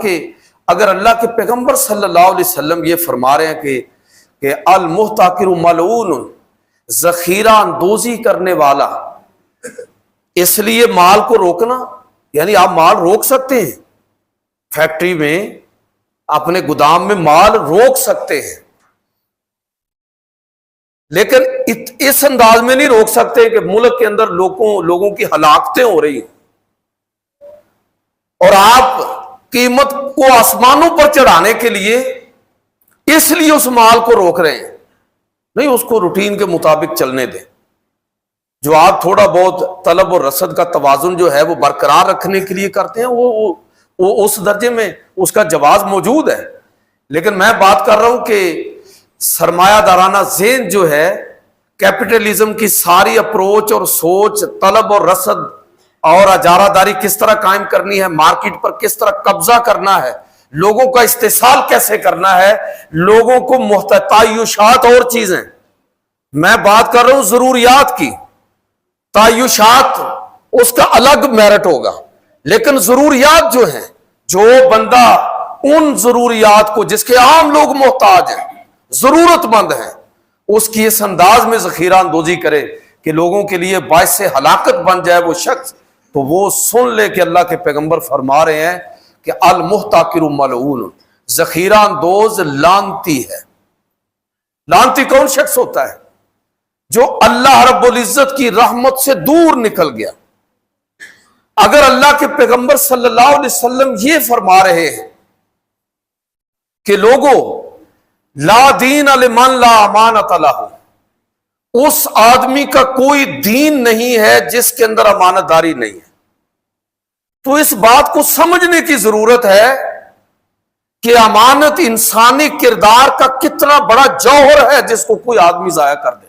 کہ اگر اللہ کے پیغمبر صلی اللہ علیہ وسلم یہ فرما رہے ہیں کہ المحتکر ملعون، ذخیرہ اندوزی کرنے والا، اس لیے مال کو روکنا، یعنی آپ مال روک سکتے ہیں، فیکٹری میں اپنے گودام میں مال روک سکتے ہیں، لیکن اس انداز میں نہیں روک سکتے کہ ملک کے اندر لوگوں کی ہلاکتیں ہو رہی ہیں اور آپ قیمت کو آسمانوں پر چڑھانے کے لیے اس لیے اس مال کو روک رہے ہیں۔ نہیں، اس کو روٹین کے مطابق چلنے دیں۔ جو آپ تھوڑا بہت طلب اور رسد کا توازن جو ہے وہ برقرار رکھنے کے لیے کرتے ہیں، وہ اس درجے میں اس کا جواز موجود ہے، لیکن میں بات کر رہا ہوں کہ سرمایہ دارانہ ذہن جو ہے، کیپٹلزم کی ساری اپروچ اور سوچ، طلب اور رسد اور اجارہ داری کس طرح قائم کرنی ہے، مارکیٹ پر کس طرح قبضہ کرنا ہے، لوگوں کا استحصال کیسے کرنا ہے، لوگوں کو تعیشات اور چیزیں، میں بات کر رہا ہوں ضروریات کی، تعیشات اس کا الگ میرٹ ہوگا، لیکن ضروریات جو ہیں، جو بندہ ان ضروریات کو جس کے عام لوگ محتاج ہیں، ضرورت مند ہیں، اس کی اس انداز میں ذخیرہ اندوزی کرے کہ لوگوں کے لیے باعث ہلاکت بن جائے وہ شخص، تو وہ سن لے کہ اللہ کے پیغمبر فرما رہے ہیں کہ المحتکر ملعون، ذخیرہ اندوز لعنتی ہے۔ لعنتی کون شخص ہوتا ہے؟ جو اللہ رب العزت کی رحمت سے دور نکل گیا۔ اگر اللہ کے پیغمبر صلی اللہ علیہ وسلم یہ فرما رہے ہیں کہ لوگوں لا دین لمن لا امانت لہ، اس آدمی کا کوئی دین نہیں ہے جس کے اندر امانت داری نہیں ہے، تو اس بات کو سمجھنے کی ضرورت ہے کہ امانت انسانی کردار کا کتنا بڑا جوہر ہے جس کو کوئی آدمی ضائع کر دے۔